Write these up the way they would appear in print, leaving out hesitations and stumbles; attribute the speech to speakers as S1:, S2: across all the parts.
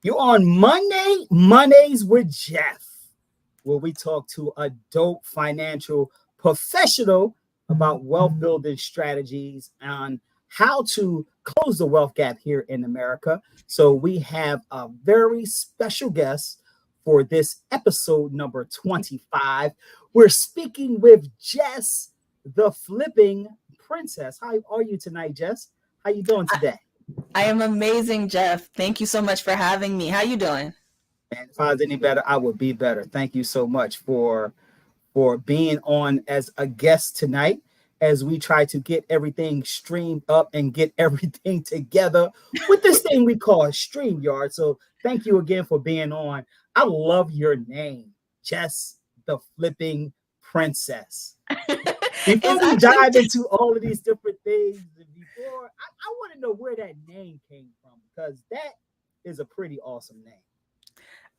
S1: You on Mondays with Jeff, where we talk to a dope financial professional about wealth building strategies and how to close the wealth gap here in America. So we have a very special guest for this episode number 25. We're speaking with Jess the Flipping Princess. How are you tonight, Jess? How you doing today?
S2: I am amazing, Jeff. Thank you so much for having me. How you doing?
S1: And if I was any better, I would be better. Thank you so much for being on as a guest tonight as we try to get everything streamed up and get everything together with this thing we call StreamYard. So thank you again for being on. I love your name, Jess the Flipping Princess. Before we dive into all of these different things, I want to know where that name came from, because that is a pretty awesome name.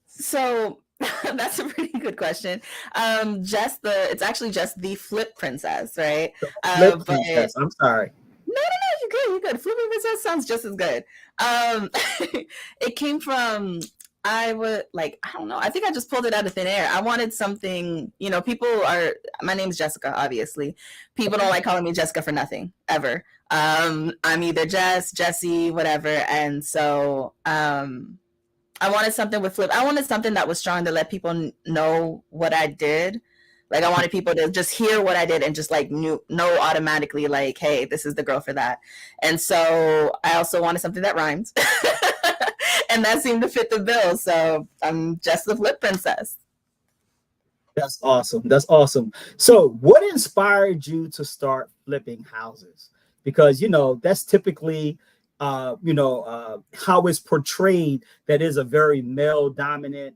S2: So that's a pretty good question. It's actually just the Flip Princess, right?
S1: Flip Princess. I'm sorry.
S2: No, you're good. Flipping Princess sounds just as good. It came from, I don't know. I think I just pulled it out of thin air. I wanted something, my name's Jessica, obviously. People don't like calling me Jessica for nothing, ever. I'm either Jess, Jessie, whatever. And so I wanted something with flip. I wanted something that was strong to let people know what I did. Like, I wanted people to just hear what I did and just know automatically, like, hey, this is the girl for that. And so I also wanted something that rhymed. And that seemed to fit the bill. So I'm just the Flip Princess.
S1: That's awesome. So what inspired you to start flipping houses? Because, that's typically, how it's portrayed, that is a very male dominant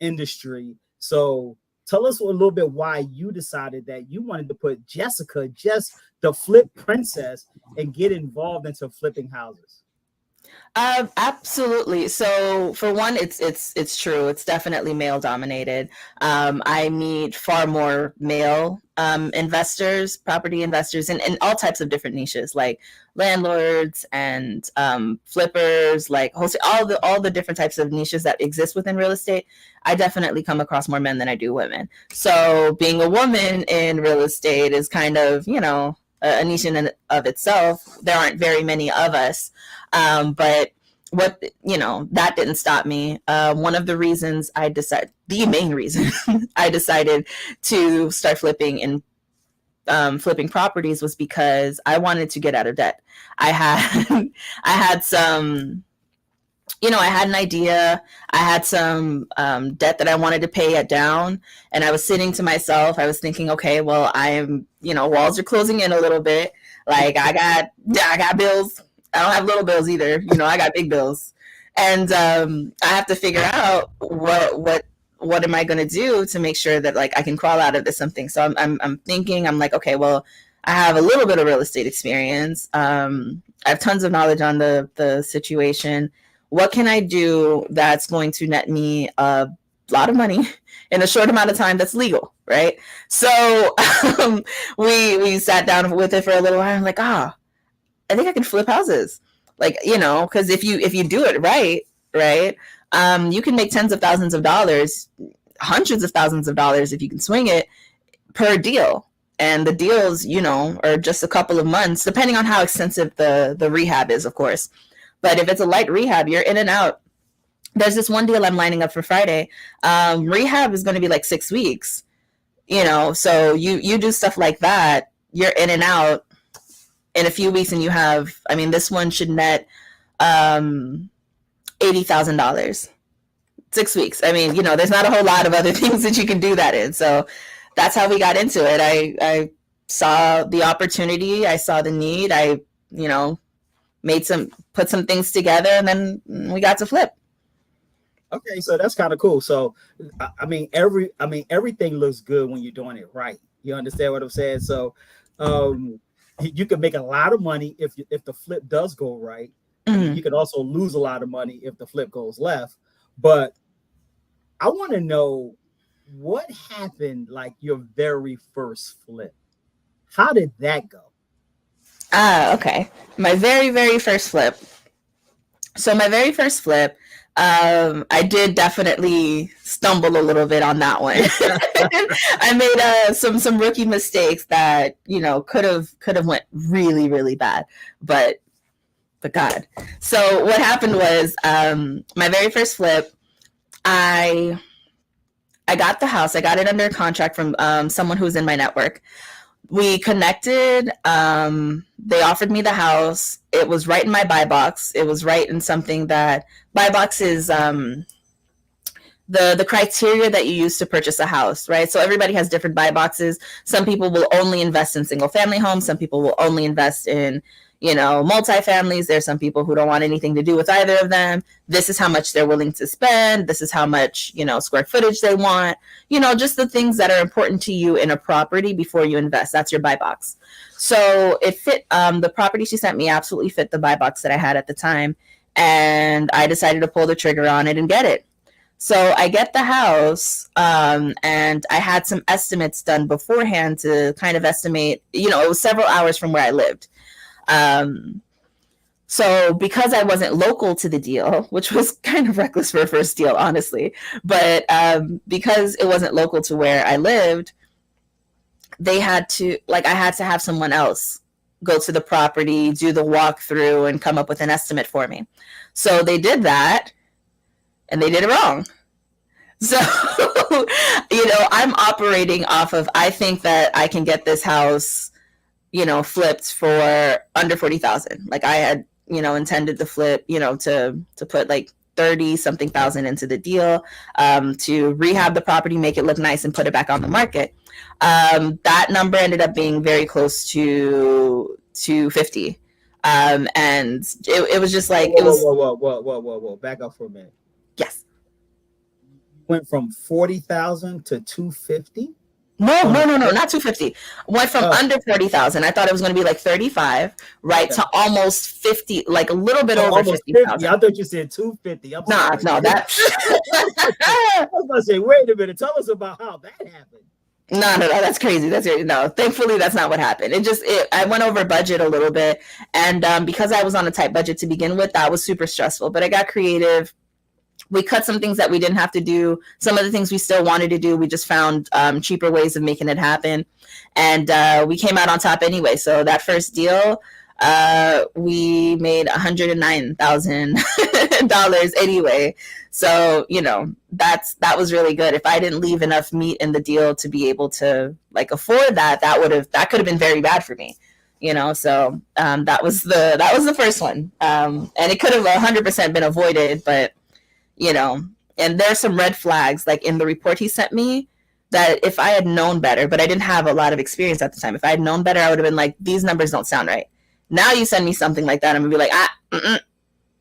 S1: industry. So tell us a little bit why you decided that you wanted to put Jessica, just the Flip Princess, and get involved into flipping houses.
S2: Absolutely. So for one, it's true. It's definitely male dominated. I meet far more male investors, property investors, in all types of different niches, like landlords and flippers, like wholesale, all the different types of niches that exist within real estate. I definitely come across more men than I do women. So being a woman in real estate is kind of, a niche in and of itself. There aren't very many of us. But that didn't stop me. One of the reasons the main reason I decided to start flipping and flipping properties was because I wanted to get out of debt. I had some, I had an idea. I had some debt that I wanted to pay it down. And I was sitting to myself, I was thinking, okay, well, walls are closing in a little bit. Like I got bills. I don't have little bills either. I got big bills. And I have to figure out what am I going to do to make sure that I can crawl out of this something. So I'm thinking, I'm like, okay, well, I have a little bit of real estate experience. I have tons of knowledge on the situation. What can I do that's going to net me a lot of money in a short amount of time that's legal, right? So we sat down with it for a little while. I'm like, I think I can flip houses, because if you do it right, you can make tens of thousands of dollars, hundreds of thousands of dollars if you can swing it per deal. And the deals, are just a couple of months, depending on how extensive the rehab is, of course. But if it's a light rehab, you're in and out. There's this one deal I'm lining up for Friday. Rehab is going to be like 6 weeks, so you do stuff like that. You're in and out in a few weeks, and you have, this one should net $80,000. 6 weeks. There's not a whole lot of other things that you can do that in. So that's how we got into it. I saw the opportunity. I saw the need. I, put some things together, and then we got to flip.
S1: Okay, so that's kind of cool. So, everything looks good when you're doing it right. You understand what I'm saying? So, you can make a lot of money if the flip does go right. Mm-hmm. You can also lose a lot of money if the flip goes left. But I want to know what happened, like your very first flip. How did that go?
S2: Okay. My very, very first flip. So my very first flip, I did definitely stumble a little bit on that one. I made some rookie mistakes that could have went really really bad, but God. So what happened was my very first flip, I got the house. I got it under contract from someone who's in my network. We connected. They offered me the house. It was right in my buy box. It was right in something that buy box is the criteria that you use to purchase a house, right? So everybody has different buy boxes. Some people will only invest in single family homes. Some people will only invest in multifamilies. There's some people who don't want anything to do with either of them. This is how much they're willing to spend. This is how much, square footage they want, just the things that are important to you in a property before you invest. That's your buy box. So it fit, the property she sent me absolutely fit the buy box that I had at the time. And I decided to pull the trigger on it and get it. So I get the house, and I had some estimates done beforehand to kind of estimate, it was several hours from where I lived. So because I wasn't local to the deal, which was kind of reckless for a first deal, honestly, but because it wasn't local to where I lived, I had to have someone else go to the property, do the walkthrough, and come up with an estimate for me. So they did that, and they did it wrong. So, I'm operating off of, I think that I can get this house flipped for under 40,000. Like I had, intended to flip, to put like 30 something thousand into the deal, to rehab the property, make it look nice and put it back on the market. That number ended up being very close to 50. And it was just like,
S1: whoa, back up for a minute.
S2: Yes.
S1: Went from 40,000 to 250.
S2: No, not 250. Went from under 40,000. I thought it was going to be like 35, right, to almost 50, like a little bit over 50,000.
S1: I thought you said 250.
S2: No, that.
S1: I was going to say, wait a minute. Tell us about how that happened.
S2: No, that's crazy. No, thankfully that's not what happened. I went over budget a little bit, and because I was on a tight budget to begin with, that was super stressful. But I got creative. We cut some things that we didn't have to do. Some of the things we still wanted to do, we just found cheaper ways of making it happen. And we came out on top anyway. So that first deal, we made $109,000 anyway. So, that was really good. If I didn't leave enough meat in the deal to be able to afford that could have been very bad for me. So that was the first one. And it could have 100% been avoided, but and there's some red flags like in the report he sent me that if I had known better, but I didn't have a lot of experience at the time. If I had known better, I would have been like, these numbers don't sound right. Now you send me something like that, I'm gonna be like,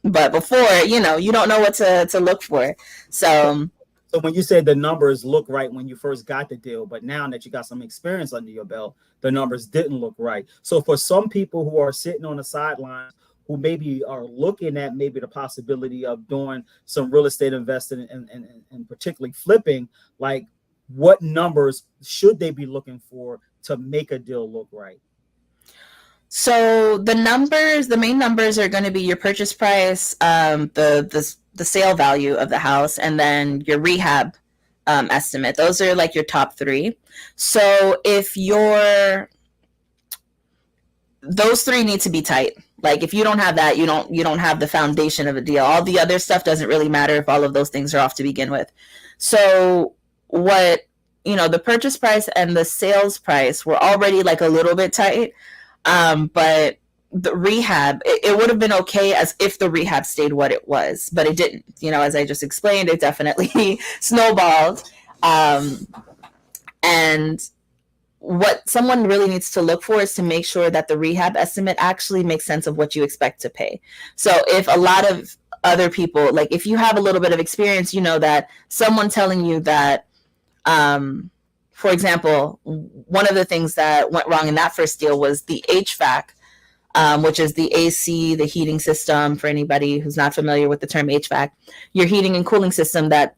S2: but before, you don't know what to look for. So
S1: when you said the numbers look right when you first got the deal, but now that you got some experience under your belt, the numbers didn't look right. So for some people who are sitting on the sidelines, who maybe are looking at maybe the possibility of doing some real estate investing and particularly flipping, like what numbers should they be looking for to make a deal look right?
S2: So the main numbers are going to be your purchase price, the sale value of the house, and then your rehab estimate. Those are like your top three. So those three need to be tight. Like if you don't have that, you don't have the foundation of a deal. All the other stuff doesn't really matter if all of those things are off to begin with. So what, the purchase price and the sales price were already like a little bit tight. But the rehab, it would have been okay as if the rehab stayed what it was, but it didn't. As I just explained, it definitely snowballed. And what someone really needs to look for is to make sure that the rehab estimate actually makes sense of what you expect to pay. So if a lot of other people, like if you have a little bit of experience, that someone telling you that, for example, one of the things that went wrong in that first deal was the HVAC, which is the AC, the heating system. For anybody who's not familiar with the term HVAC, your heating and cooling system that,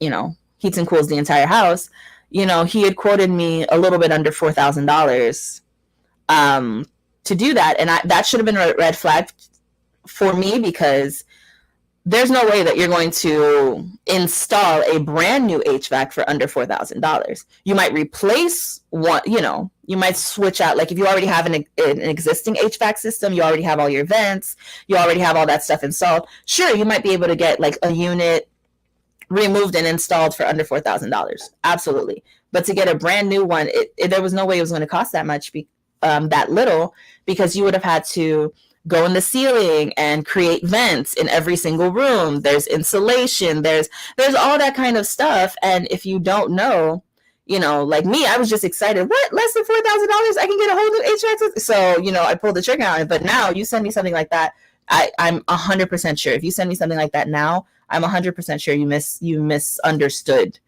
S2: heats and cools the entire house. He had quoted me a little bit under $4,000 to do that. And that should have been a red flag for me, because there's no way that you're going to install a brand new HVAC for under $4,000. You might replace one, you might switch out. Like if you already have an existing HVAC system, you already have all your vents, you already have all that stuff installed. Sure, you might be able to get like a unit removed and installed for under $4,000. Absolutely. But to get a brand new one, there was no way it was going to cost that much, that little, because you would have had to go in the ceiling and create vents in every single room. There's insulation. There's all that kind of stuff. And if you don't know, like me, I was just excited. What? Less than $4,000? I can get a whole new HVAC system. So, I pulled the trigger on it. But now you send me something like that, I'm 100% sure. If you send me something like that now, I'm 100% sure you misunderstood,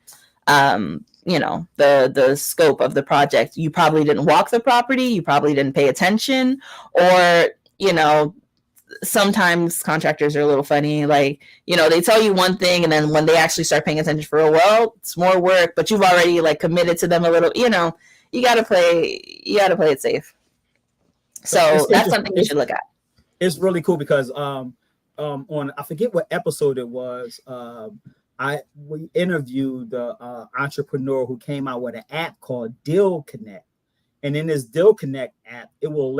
S2: the scope of the project. You probably didn't walk the property. You probably didn't pay attention, or, sometimes contractors are a little funny. Like, they tell you one thing, and then when they actually start paying attention for it's more work, but you've already like committed to them a little, you gotta play it safe. So that's something you should look at.
S1: It's really cool because on I forget what episode it was. We interviewed the entrepreneur who came out with an app called Deal Connect, and in this Deal Connect app, it will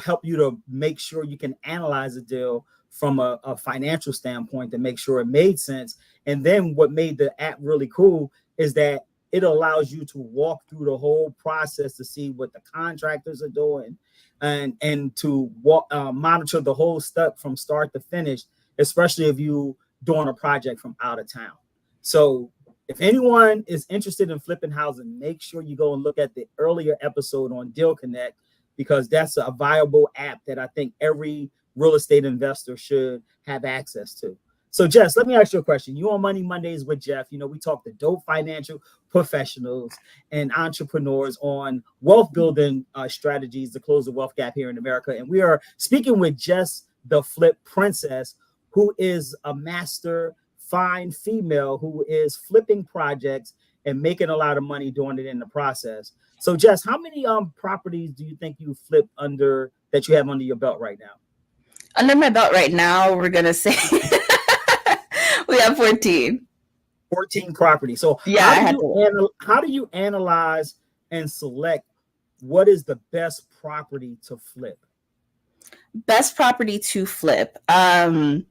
S1: help you to make sure you can analyze a deal from a financial standpoint to make sure it made sense. And then what made the app really cool is that it allows you to walk through the whole process to see what the contractors are doing, and to monitor the whole step from start to finish, especially if you doing a project from out of town. So if anyone is interested in flipping housing, make sure you go and look at the earlier episode on Deal Connect, because that's a viable app that I think every real estate investor should have access to. So Jess, let me ask you a question. You on Money Mondays with Jeff. We talk to dope financial professionals and entrepreneurs on wealth building strategies to close the wealth gap here in America. And we are speaking with Jess the Flip Princess, who is a master fine female who is flipping projects and making a lot of money doing it in the process. So Jess, how many properties do you think you flipped that you have under your belt right now?
S2: Under my belt right now, we're gonna say we have 14.
S1: 14 properties. So
S2: yeah,
S1: how do you analyze and select what is the best property to flip?
S2: Best property to flip.
S1: How do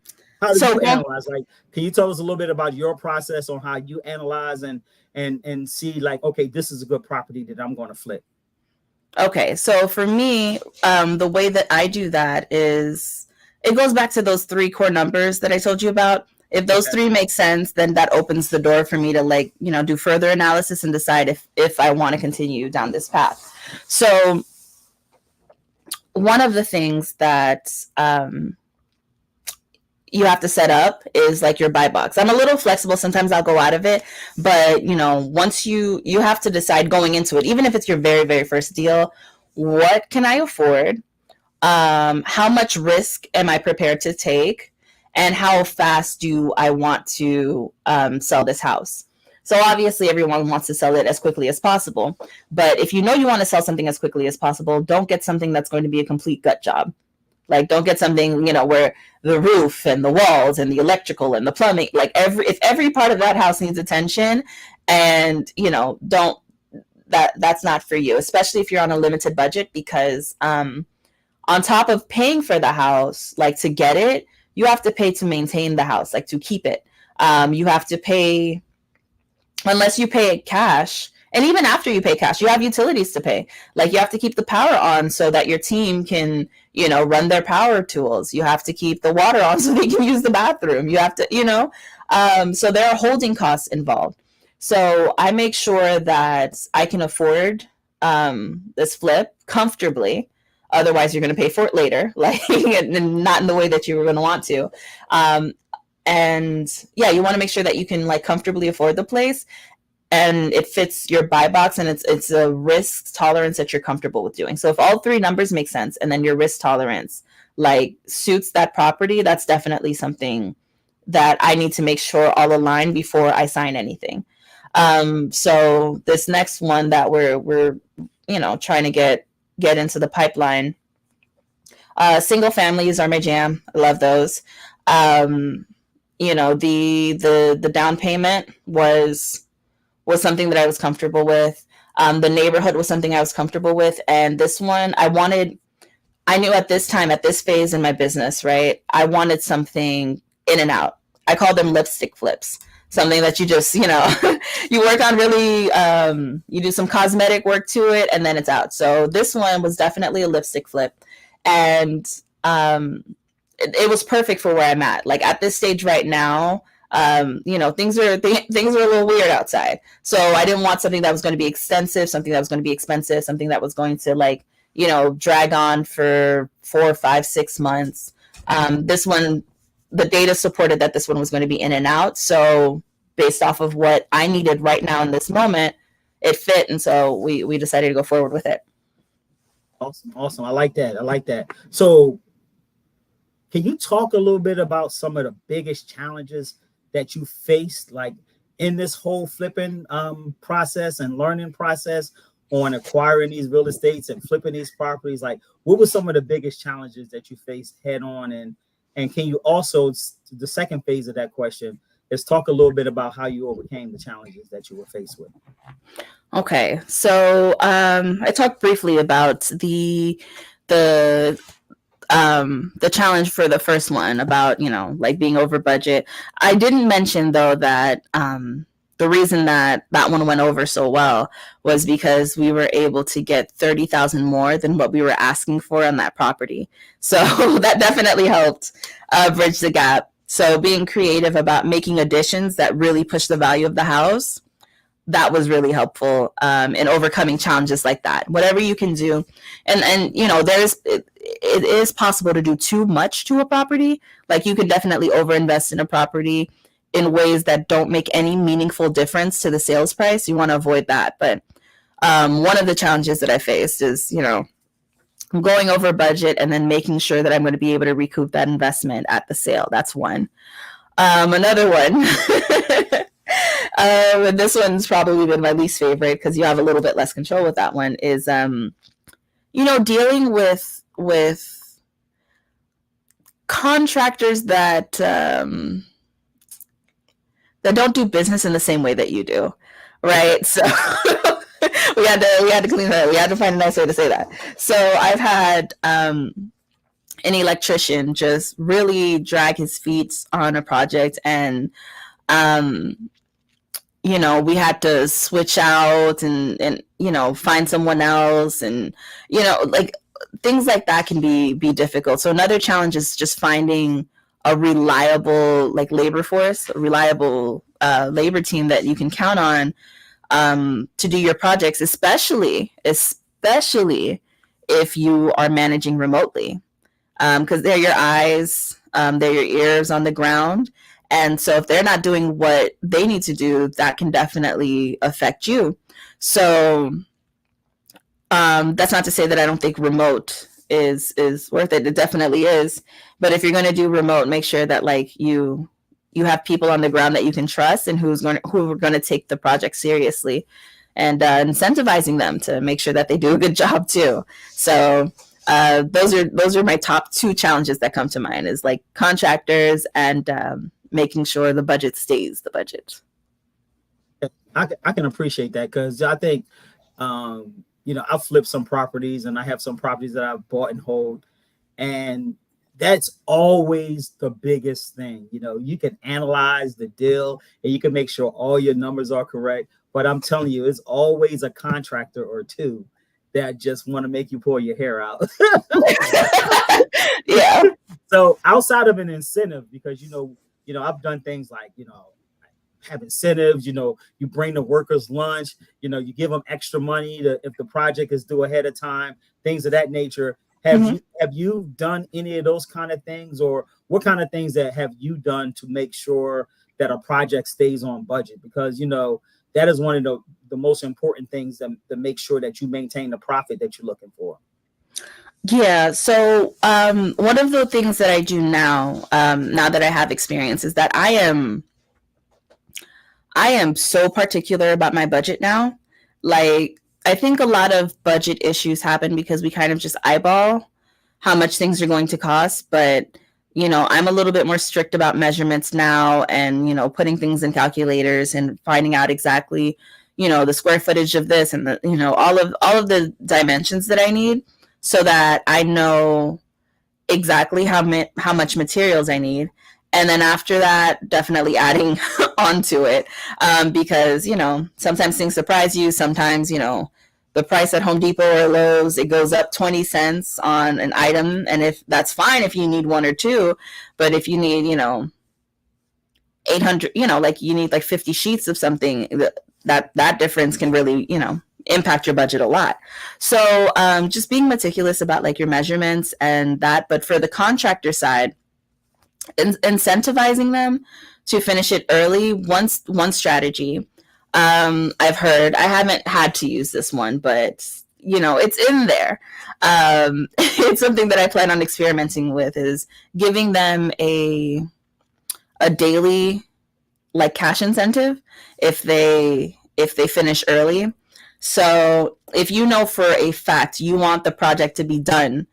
S1: you analyze? Like, can you tell us a little bit about your process on how you analyze and see, like, okay, this is a good property that I'm going to flip?
S2: Okay, so for me, the way that I do that is it goes back to those 3 core numbers that I told you about. If those 3 make sense, then that opens the door for me to do further analysis and decide if I want to continue down this path. So one of the things that you have to set up is like your buy box. I'm a little flexible. Sometimes I'll go out of it, but once you have to decide going into it, even if it's your very, very first deal, what can I afford? How much risk am I prepared to take? And how fast do I want to sell this house? So obviously everyone wants to sell it as quickly as possible. But if you want to sell something as quickly as possible, don't get something that's going to be a complete gut job. Like, don't get something, where the roof and the walls and the electrical and the plumbing, like if every part of that house needs attention, and, that's not for you, especially if you're on a limited budget, because on top of paying for the house, like to get it, you have to pay to maintain the house, like to keep it. You have to pay, unless you pay cash. And even after you pay cash, you have utilities to pay. Like, you have to keep the power on so that your team can, run their power tools. You have to keep the water on so they can use the bathroom. You have to, so there are holding costs involved. So I make sure that I can afford this flip comfortably. Otherwise, you're going to pay for it later, like not in the way that you were going to want to. And yeah, you want to make sure that you can like comfortably afford the place, and it fits your buy box, and it's a risk tolerance that you're comfortable with doing. So if all 3 numbers make sense, and then your risk tolerance like suits that property, that's definitely something that I need to make sure all align before I sign anything. So this next one that we're trying to get into the pipeline, single families are my jam. I love those. Um, the down payment was something that I was comfortable with. The neighborhood was something I was comfortable with, and this one I knew at this time, at this phase in my business, right, I wanted something in and out. I call them lipstick flips. Something that you just, you work on really, you do some cosmetic work to it, and then it's out. So this one was definitely a lipstick flip. And it was perfect for where I'm at. Like at this stage right now, things are things are a little weird outside. So I didn't want something that was going to be extensive, something that was going to be expensive, something that was going to drag on for 4, 5, 6 months. This one, the data supported that this one was going to be in and out. So based off of what I needed right now in this moment, it fit, and so we decided to go forward with it.
S1: Awesome. I like that. So can you talk a little bit about some of the biggest challenges that you faced, like in this whole flipping process and learning process on acquiring these real estates and flipping these properties? Like, what were some of the biggest challenges that you faced head on? And can you also, the second phase of that question is talk a little bit about how you overcame the challenges that you were faced with.
S2: Okay, so I talked briefly about the challenge for the first one about being over budget. I didn't mention though that the reason that one went over so well was because we were able to get 30,000 more than what we were asking for on that property. So that definitely helped bridge the gap. So being creative about making additions that really push the value of the house, that was really helpful in overcoming challenges like that. Whatever you can do, and it is possible to do too much to a property. Like you could definitely overinvest in a property in ways that don't make any meaningful difference to the sales price. You want to avoid that. But one of the challenges that I faced is going over budget and then making sure that I'm going to be able to recoup that investment at the sale. That's one. Another one. And this one's probably been my least favorite because you have a little bit less control with that one, is dealing with contractors that don't do business in the same way that you do, right? So we had to clean that. We had to find a nice way to say that. So I've had an electrician just really drag his feet on a project, and we had to switch out and find someone else, and things like that can be difficult. So another challenge is just finding a reliable labor force, a reliable labor team that you can count on to do your projects, especially if you are managing remotely, because they're your eyes, they're your ears on the ground. And so if they're not doing what they need to do, that can definitely affect you. So that's not to say that I don't think remote is worth it. It definitely is. But if you're going to do remote, make sure that you have people on the ground that you can trust and who are going to take the project seriously, and incentivizing them to make sure that they do a good job too. So those are my top two challenges that come to mind, is contractors and making sure the budget stays the budget.
S1: I can appreciate that, because I think I've flipped some properties, and I have some properties that I've bought and hold, and that's always the biggest thing. You can analyze the deal and you can make sure all your numbers are correct, but I'm telling you, it's always a contractor or two that just want to make you pull your hair out.
S2: Yeah.
S1: So outside of an incentive, because I've done things like have incentives. You bring the workers lunch. You give them extra money if the project is due ahead of time. Things of that nature. Have you done any of those kind of things, or what kind of things that have you done to make sure that a project stays on budget? Because that is one of the most important things to make sure that you maintain the profit that you're looking for.
S2: Yeah. So one of the things that I do now, now that I have experience, is that I am so particular about my budget now. I think a lot of budget issues happen because we kind of just eyeball how much things are going to cost. But I'm a little bit more strict about measurements now, and putting things in calculators and finding out exactly the square footage of this, and the all of the dimensions that I need, so that I know exactly how much materials I need. And then after that, definitely adding onto it, because sometimes things surprise you. Sometimes the price at Home Depot or Lowe's, it goes up 20 cents on an item, and if that's fine if you need one or two, but if you need 800, like you need like 50 sheets of something, that difference can really impact your budget a lot. So just being meticulous about like your measurements and that. But for the contractor side, incentivizing them to finish it early. One strategy I've heard, I haven't had to use this one, but it's in there. It's something that I plan on experimenting with, is giving them a daily like cash incentive if they finish early. So if for a fact you want the project to be done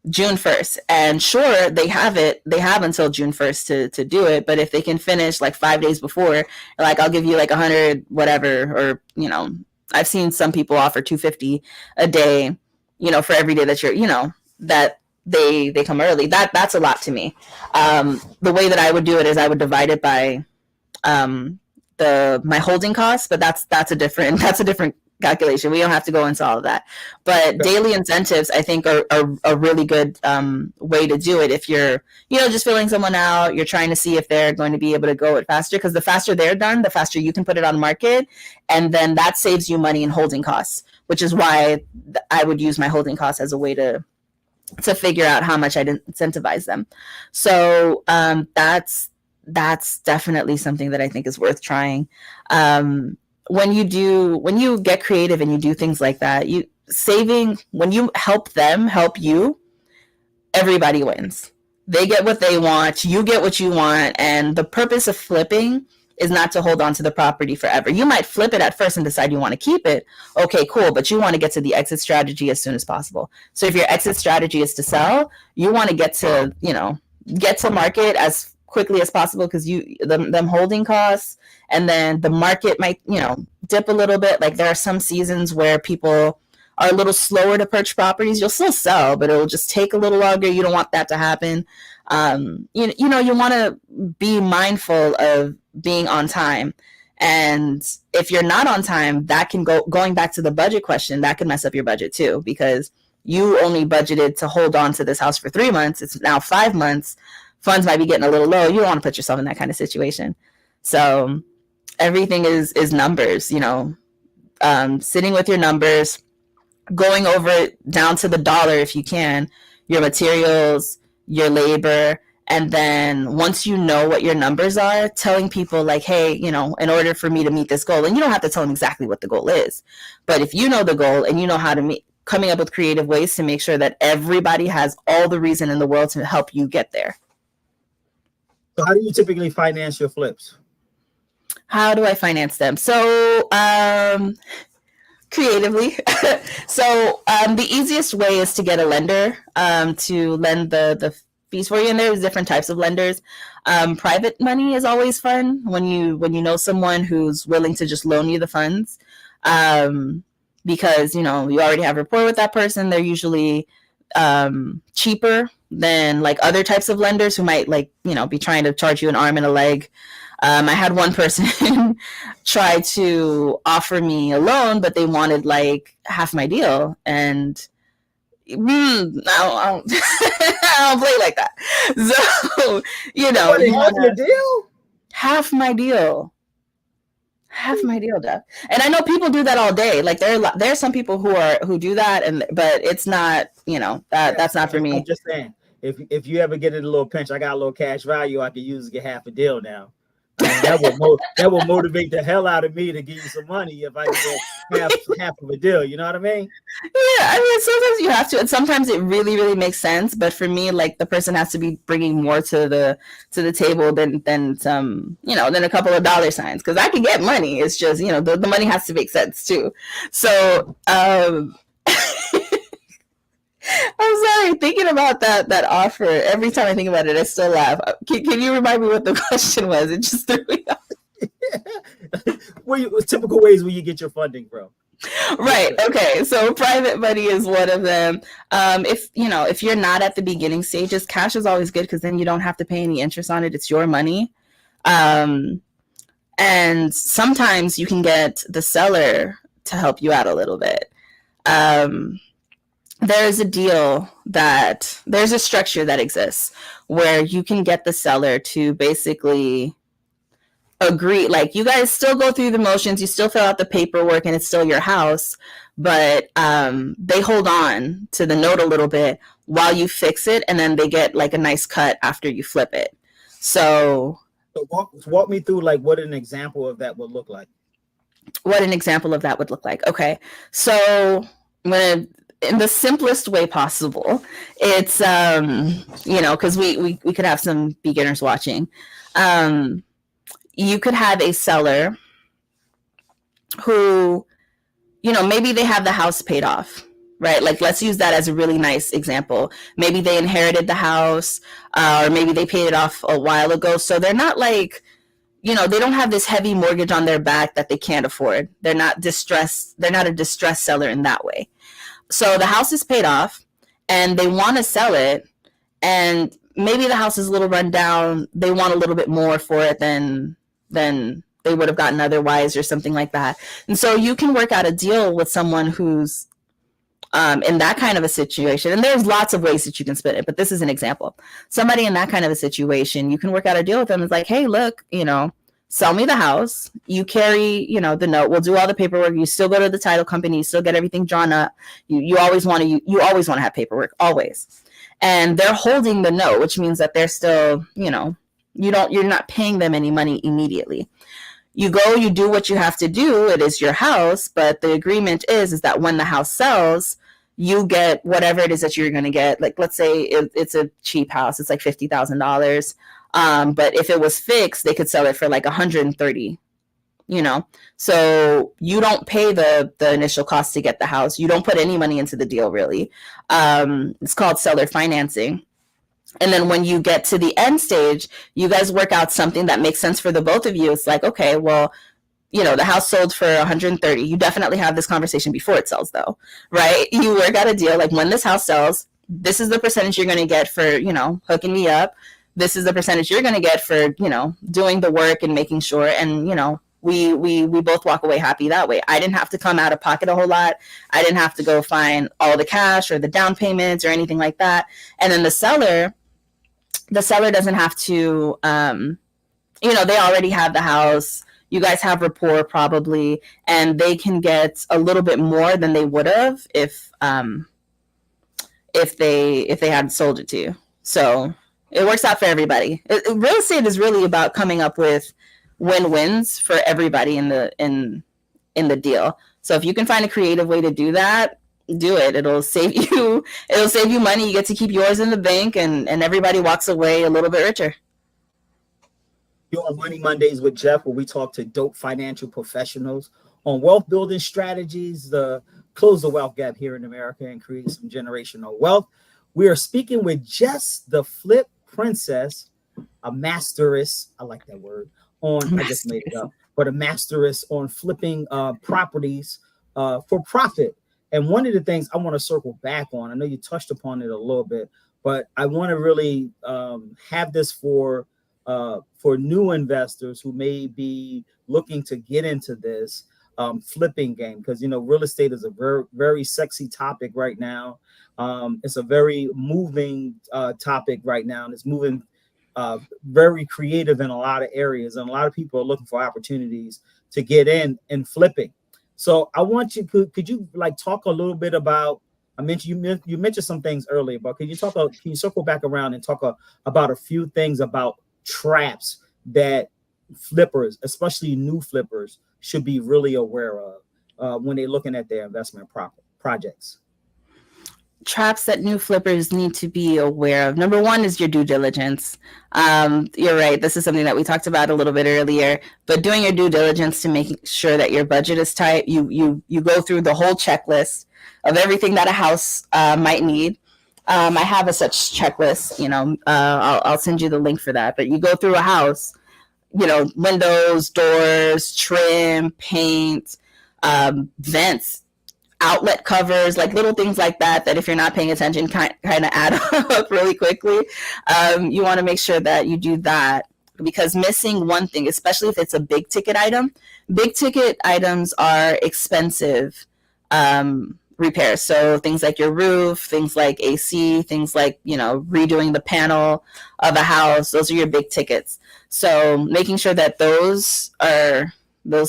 S2: June 1st, and sure, they have until June 1st to do it, but if they can finish like 5 days before, like I'll give you like 100 whatever, or I've seen some people offer 250 a day, for every day that that they come early. That's a lot to me. The way that I would do it is I would divide it by my holding costs, but that's a different calculation. We don't have to go into all of that. But daily incentives, I think, are a really good way to do it. If you're, just filling someone out, you're trying to see if they're going to be able to go it faster, because the faster they're done, the faster you can put it on market. And then that saves you money in holding costs, which is why I would use my holding costs as a way to figure out how much I'd incentivize them. So that's definitely something that I think is worth trying. When you get creative and you do things like that, when you help them help you, everybody wins. They get what they want, you get what you want. And the purpose of flipping is not to hold on to the property forever. You might flip it at first and decide you want to keep it. Okay, cool. But you want to get to the exit strategy as soon as possible. So if your exit strategy is to sell, you want to get to market as quickly as possible, because them holding costs, and then the market might dip a little bit. Like there are some seasons where people are a little slower to purchase properties. You'll still sell, but it'll just take a little longer. You don't want that to happen. You want to be mindful of being on time. And if you're not on time, that can going back to the budget question, that can mess up your budget too, because you only budgeted to hold on to this house for 3 months. It's now 5 months. Funds might be getting a little low. You don't want to put yourself in that kind of situation. So everything is numbers, sitting with your numbers, going over it down to the dollar if you can, your materials, your labor. And then once you know what your numbers are, telling people like, hey, in order for me to meet this goal, and you don't have to tell them exactly what the goal is, but if you know the goal and you know how to meet, coming up with creative ways to make sure that everybody has all the reason in the world to help you get there.
S1: So how do you typically finance your flips?
S2: How do I finance them? So creatively. So the easiest way is to get a lender to lend the fees for you. And there's different types of lenders. Private money is always fun when you know someone who's willing to just loan you the funds, because you already have rapport with that person. They're usually cheaper than like other types of lenders who might be trying to charge you an arm and a leg. I had one person try to offer me a loan, but they wanted like half my deal, and I don't play like that. So
S1: half your deal,
S2: half my deal. Half my deal, Jeff. And I know people do that all day. Like there are some people who do that, but it's not, that's not for me.
S1: I'm just saying, if you ever get in a little pinch, I got a little cash value I could use to get half a deal now. That will motivate the hell out of me to give you some money if I get half of a deal. You know what I mean?
S2: Yeah, I mean, sometimes you have to, and sometimes it really, really makes sense. But for me, like the person has to be bringing more to the table than some, than a couple of dollar signs. Because I can get money. It's just the money has to make sense too. So I'm sorry. Thinking about that offer, every time I think about it, I still laugh. Can you remind me what the question was? It just threw me off.
S1: Typical ways where you get your funding from.
S2: Right. Okay. So private money is one of them. If you're not at the beginning stages, cash is always good because then you don't have to pay any interest on it. It's your money. And sometimes you can get the seller to help you out a little bit. There's a structure that exists where you can get the seller to basically agree. Like, you guys still go through the motions, you still fill out the paperwork, and it's still your house, but they hold on to the note a little bit while you fix it, and then they get like a nice cut after you flip it. So
S1: walk me through like what an example of that would look like.
S2: Okay, so in the simplest way possible, it's because we could have some beginners watching. You could have a seller who, maybe they have the house paid off, right? Like, let's use that as a really nice example. Maybe they inherited the house, or maybe they paid it off a while ago. So they're not like, they don't have this heavy mortgage on their back that they can't afford. They're not distressed. They're not a distressed seller in that way. So the house is paid off and they want to sell it, and maybe the house is a little run down. They want a little bit more for it than they would have gotten otherwise, or something like that. And so you can work out a deal with someone who's in that kind of a situation. And there's lots of ways that you can split it, but this is an example. Somebody in that kind of a situation, you can work out a deal with them. It's like, hey, look, sell me the house. You carry, the note. We'll do all the paperwork. You still go to the title company. You still get everything drawn up. You always want to have paperwork, always. And they're holding the note, which means that they're still, you're not paying them any money immediately. You go, you do what you have to do. It is your house, but the agreement is that when the house sells, you get whatever it is that you're going to get. Like, let's say it's a cheap house. It's like $50,000. But if it was fixed, they could sell it for like 130, so you don't pay the initial cost to get the house. You don't put any money into the deal, really. It's called seller financing. And then when you get to the end stage, you guys work out something that makes sense for the both of you. It's like, okay, well, the house sold for 130. You definitely have this conversation before it sells, though, right? You work out a deal like, when this house sells, this is the percentage you're going to get for, hooking me up. This is the percentage you're going to get for, doing the work and making sure. And, we both walk away happy that way. I didn't have to come out of pocket a whole lot. I didn't have to go find all the cash or the down payments or anything like that. And then the seller doesn't have to, they already have the house. You guys have rapport probably, and they can get a little bit more than they would have if they hadn't sold it to you. So it works out for everybody. Real estate is really about coming up with win-wins for everybody in the deal. So if you can find a creative way to do that, do it. It'll save you money. You get to keep yours in the bank, and everybody walks away a little bit richer.
S1: You're on Money Mondays with Jeff, where we talk to dope financial professionals on wealth building strategies, the close the wealth gap here in America and create some generational wealth. We are speaking with Jess the Flip Princess, a masteress. I like that word. I just made it up, but a masteress on flipping properties for profit. And one of the things I want to circle back on, I know you touched upon it a little bit, but I want to really have this for new investors who may be looking to get into this flipping game, because real estate is a very, very sexy topic right now. It's a very moving topic right now, and it's moving very creative in a lot of areas, and a lot of people are looking for opportunities to get in flipping. So I want you, could you like talk a little bit about, you mentioned some things earlier, but can you circle back around and talk about a few things about traps that flippers, especially new flippers, should be really aware of when they're looking at their investment projects?
S2: Traps that new flippers need to be aware of. Number one is your due diligence. You're right. This is something that we talked about a little bit earlier, but doing your due diligence to make sure that your budget is tight. You go through the whole checklist of everything that a house might need. I have a such checklist. I'll send you the link for that. But you go through a house, windows, doors, trim, paint, vents, outlet covers, like little things like that, that if you're not paying attention, kind of add up really quickly. You want to make sure that you do that, because missing one thing, especially if it's a big ticket items are expensive repairs. So things like your roof, things like AC, things like, redoing the panel of a house, those are your big tickets. So making sure that those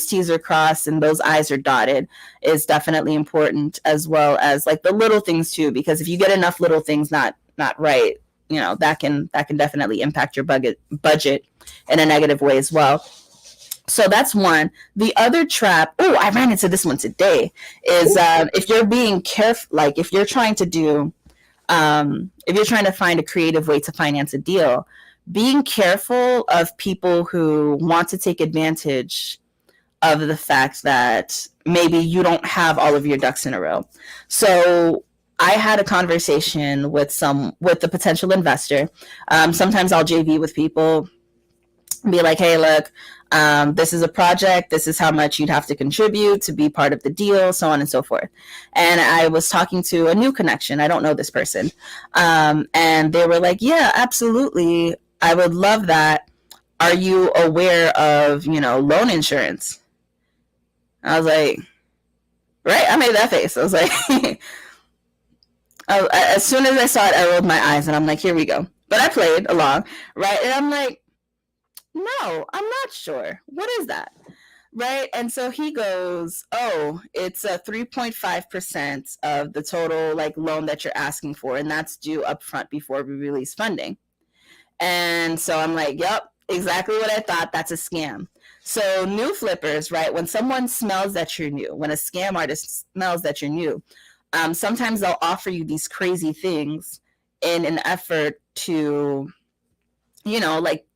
S2: T's are crossed and those I's are dotted is definitely important, as well as like the little things too, because if you get enough little things not right, that can definitely impact your budget in a negative way as well. So that's one. The other trap, I ran into this one today, is if you're being careful, like if you're trying to find a creative way to finance a deal, being careful of people who want to take advantage of the fact that maybe you don't have all of your ducks in a row. So I had a conversation with the potential investor. Sometimes I'll JV with people, be like, hey, look, this is a project. This is how much you'd have to contribute to be part of the deal, so on and so forth. And I was talking to a new connection. I don't know this person. And they were like, yeah, absolutely. I would love that. Are you aware of, loan insurance? I was like, right? I made that face. I was like, as soon as I saw it, I rolled my eyes and I'm like, here we go. But I played along, right? And I'm like, no, I'm not sure. What is that? Right? And so he goes, oh, it's a 3.5% of the total loan that you're asking for. And that's due upfront before we release funding. And so I'm like, yep, exactly what I thought. That's a scam. So new flippers, right? When someone smells that you're new, when a scam artist smells that you're new, sometimes they'll offer you these crazy things in an effort to,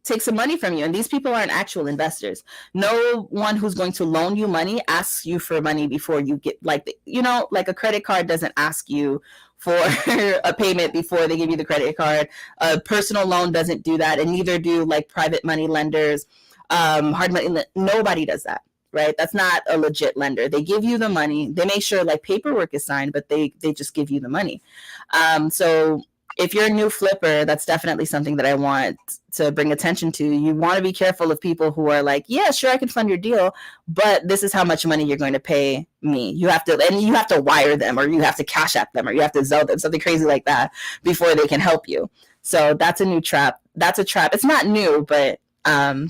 S2: take some money from you. And these people aren't actual investors. No one who's going to loan you money asks you for money before you get like a credit card doesn't ask you for a payment before they give you the credit card. A personal loan doesn't do that. And neither do private money lenders, hard money. Nobody does that. Right? That's not a legit lender. They give you the money. They make sure paperwork is signed, but they just give you the money. So if you're a new flipper, that's definitely something that I want to bring attention to. You want to be careful of people who are like, yeah, sure, I can fund your deal, but this is how much money you're going to pay me. You have to wire them, or you have to cash app them, or you have to Zelle them, something crazy like that before they can help you. So that's a new trap. That's a trap. It's not new, but for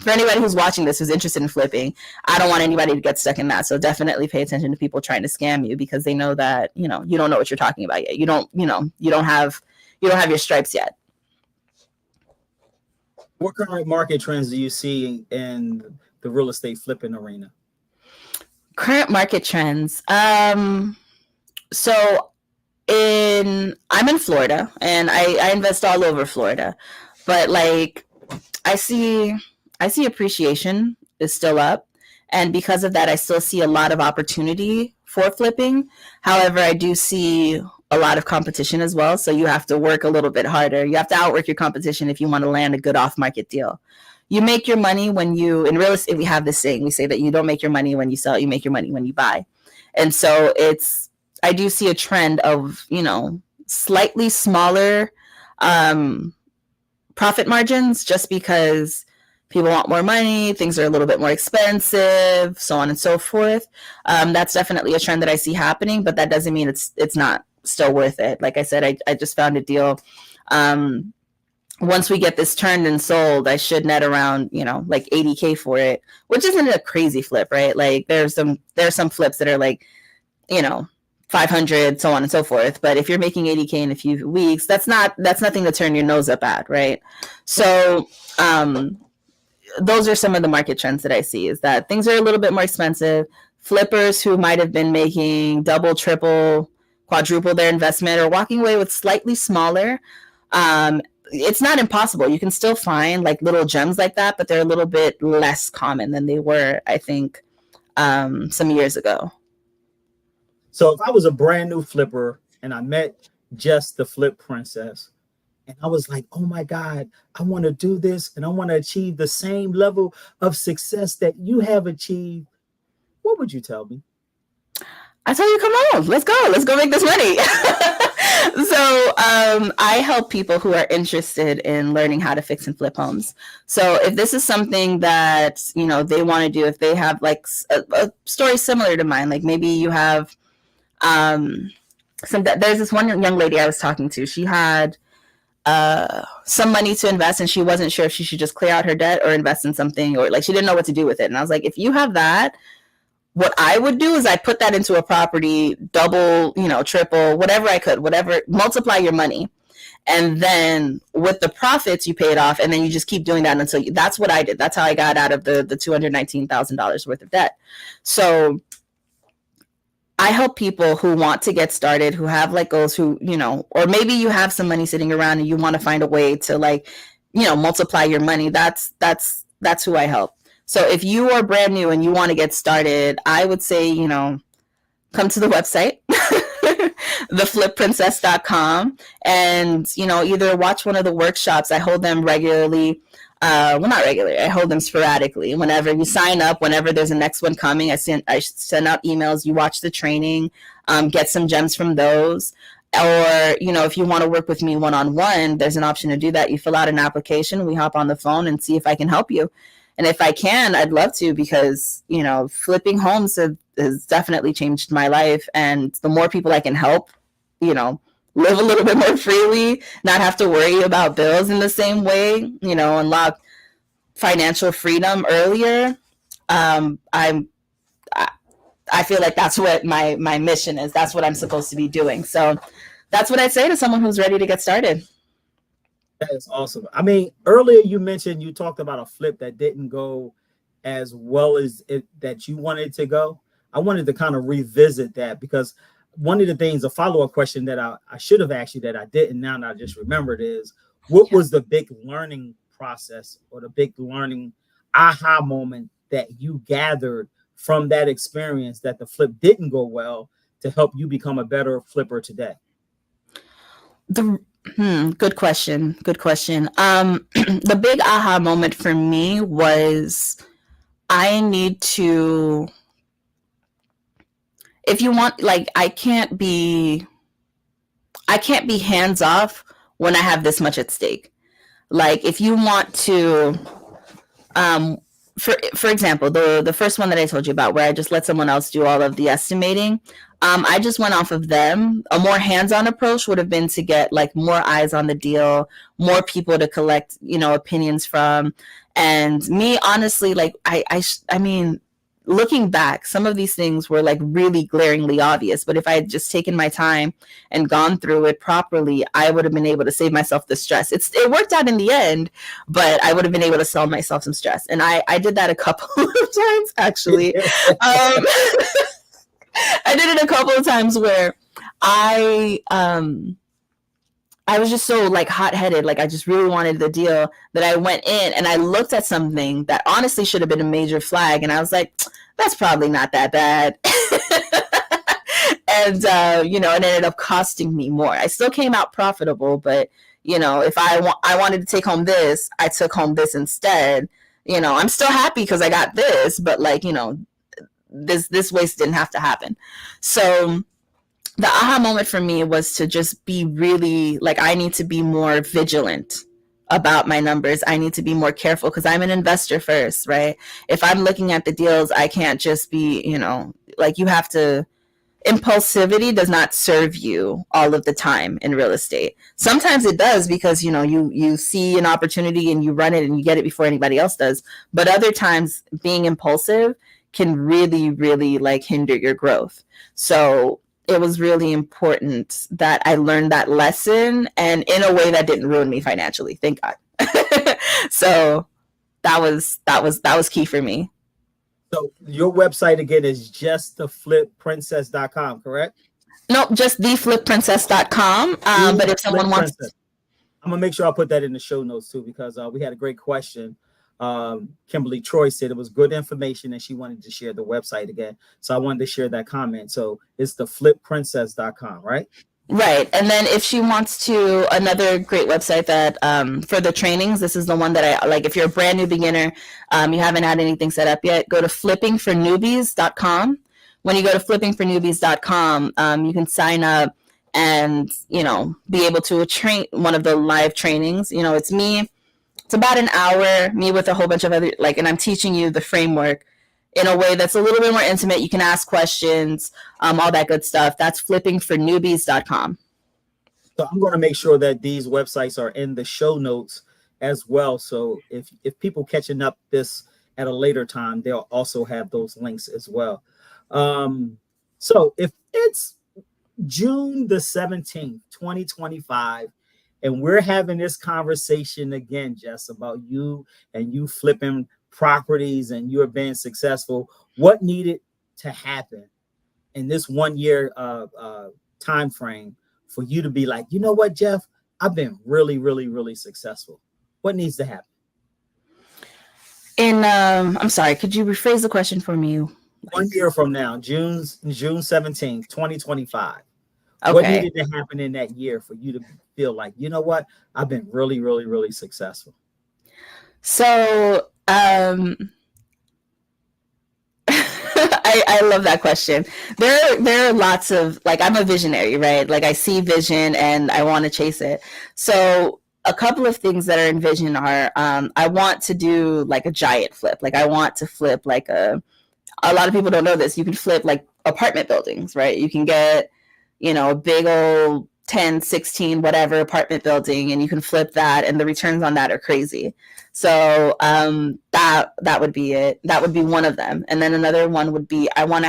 S2: anybody who's watching this, who's interested in flipping, I don't want anybody to get stuck in that. So definitely pay attention to people trying to scam you, because they know that, you don't know what you're talking about yet. You don't have your stripes yet.
S1: What current market trends do you see in the real estate flipping arena?
S2: Current market trends. So I'm in Florida, and I invest all over Florida, but I see appreciation is still up. And because of that, I still see a lot of opportunity for flipping. However, I do see a lot of competition as well. So you have to work a little bit harder. You have to outwork your competition if you want to land a good off-market deal. You make your money in real estate, we have this saying, we say that you don't make your money when you sell, you make your money when you buy. And so I do see a trend of, slightly smaller profit margins, just because people want more money, things are a little bit more expensive, so on and so forth. That's definitely a trend that I see happening, but that doesn't mean it's not still worth it. Like I said, I just found a deal. Once we get this turned and sold, I should net around, $80K for it, which isn't a crazy flip, right? There's some flips that are 500, so on and so forth. But if you're making $80K in a few weeks, that's nothing to turn your nose up at, right? So those are some of the market trends that I see, is that things are a little bit more expensive. Flippers who might have been making double, triple, quadruple their investment are walking away with slightly smaller. It's not impossible. You can still find little gems like that, but they're a little bit less common than they were, I think, some years ago.
S1: So if I was a brand new flipper and I met Jess the Flip Princess. And I was like, oh my God, I want to do this and I want to achieve the same level of success that you have achieved. What would you tell me?
S2: I tell you, come on, let's go make this money. So I help people who are interested in learning how to fix and flip homes. So if this is something that they want to do, if they have like a story similar to mine, like maybe you have there's this one young lady I was talking to. She had some money to invest and she wasn't sure if she should just clear out her debt or invest in something, or like she didn't know what to do with it. And I was like, if you have that, what I would do is I put that into a property, double, triple, whatever I could, multiply your money. And then with the profits, you pay it off. And then you just keep doing that until that's what I did. That's how I got out of the $219,000 worth of debt. So I help people who want to get started, who have like goals, who, or maybe you have some money sitting around and you want to find a way to like, multiply your money. That's who I help. So if you are brand new and you want to get started, I would say, come to the website, theflipprincess.com, and, either watch one of the workshops. I hold them regularly. Well, not regularly. I hold them sporadically. Whenever you sign up, whenever there's a next one coming, I send out emails. You watch the training, get some gems from those. Or, if you want to work with me one-on-one, there's an option to do that. You fill out an application. We hop on the phone and see if I can help you. And if I can, I'd love to, because, flipping homes has definitely changed my life. And the more people I can help, live a little bit more freely, not have to worry about bills in the same way, unlock financial freedom earlier. I feel like that's what my mission is. That's what I'm supposed to be doing. So that's what I'd say to someone who's ready to get started.
S1: That is awesome. I mean, earlier you talked about a flip that didn't go as well as that you wanted to go. I wanted to kind of revisit that, because one of the things, a follow-up question that I should have asked you that I didn't, now that I just remembered, is what was the big learning process or the big learning aha moment that you gathered from that experience that the flip didn't go well to help you become a better flipper today?
S2: Good question. The big aha moment for me was I need to, if you want, like, I can't be hands off when I have this much at stake. Like, if you want to, for example, the first one that I told you about, where I just let someone else do all of the estimating, I just went off of them. A more hands-on approach would have been to get like more eyes on the deal, more people to collect, opinions from. And me, honestly, like I mean, looking back, some of these things were like really glaringly obvious. But if I had just taken my time and gone through it properly, I would have been able to save myself the stress. It worked out in the end, but I would have been able to sell myself some stress. And I did that a couple of times, actually. I did it a couple of times where I was just so like hot-headed, like I just really wanted the deal, that I went in and I looked at something that honestly should have been a major flag, and I was like, that's probably not that bad. And it ended up costing me more. I still came out profitable, but if I wanted to take home this, I took home this instead. I'm still happy because I got this, but like, this waste didn't have to happen. So the aha moment for me was to just be really like, I need to be more vigilant about my numbers. I need to be more careful because I'm an investor first, right? If I'm looking at the deals, I can't just be, like, you have to, impulsivity does not serve you all of the time in real estate. Sometimes it does, because you see an opportunity and you run it and you get it before anybody else does. But other times being impulsive can really, really like hinder your growth. So it was really important that I learned that lesson, and in a way that didn't ruin me financially, thank God. So that was key for me.
S1: So your website again is justtheflipprincess.com, correct?
S2: No, just theflipprincess.com. But if someone wants,
S1: I'm gonna make sure I put that in the show notes too, because we had a great question. Kimberly Troy said it was good information and she wanted to share the website again. So I wanted to share that comment. So it's theflipprincess.com, right?
S2: Right. And then if she wants to, another great website that for the trainings, this is the one that I like. If you're a brand new beginner, you haven't had anything set up yet, go to flippingfornewbies.com. When you go to flippingfornewbies.com, you can sign up and, be able to train one of the live trainings. It's me. It's about an hour, me with a whole bunch of other, and I'm teaching you the framework in a way that's a little bit more intimate. You can ask questions, all that good stuff. That's flippingfornewbies.com.
S1: So I'm going to make sure that these websites are in the show notes as well. So if people catching up this at a later time, they'll also have those links as well. So if it's June the 17th, 2025, and we're having this conversation again, Jess, about you and you flipping properties and you're being successful, what needed to happen in this 1 year time frame for you to be like, you know what, Jeff, I've been really, really, really successful? What needs to happen?
S2: I'm sorry, could you rephrase the question for me?
S1: 1 year from now, June 17th, 2025.
S2: Okay.
S1: What needed to happen in that year for you to feel like, you know what, I've been really, really, really successful?
S2: So I love that question. There are lots of, I'm a visionary, right? I see vision and I want to chase it. So a couple of things that are in vision are, I want to do a giant flip. I want to flip a lot of people don't know this. You can flip apartment buildings, right? You can get, a big old 10, 16, whatever apartment building, and you can flip that, and the returns on that are crazy. So that would be it. That would be one of them. And then another one would be, I would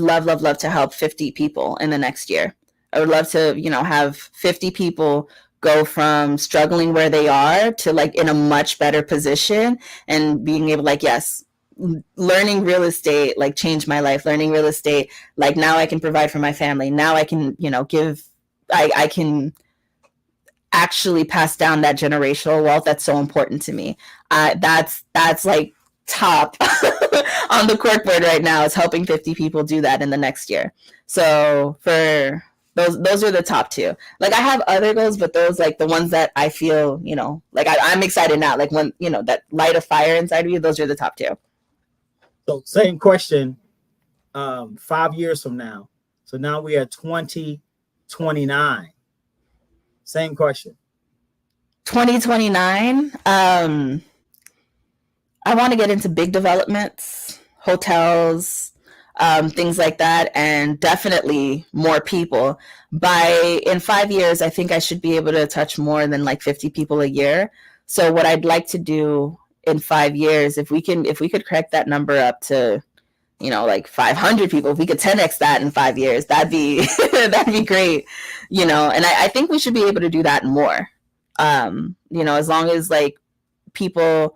S2: love to help 50 people in the next year. I would love to, have 50 people go from struggling where they are to in a much better position, and being able yes, learning real estate changed my life. Learning real estate, now I can provide for my family. Now I can, I can actually pass down that generational wealth that's so important to me. That's top on the corkboard right now, is helping 50 people do that in the next year. So for those are the top two. I have other goals, but those the ones that I feel, I'm excited now, when, that light a fire inside of you, those are the top two.
S1: So same question, 5 years from now. So now we are 2029. Same question.
S2: 2029. I want to get into big developments, hotels, things like that, and definitely more people. In 5 years, I think I should be able to touch more than 50 people a year. So what I'd like to do in 5 years, if we could crack that number up to 500 people, if we could 10x that in 5 years, that'd be great. And I think we should be able to do that more. As long as people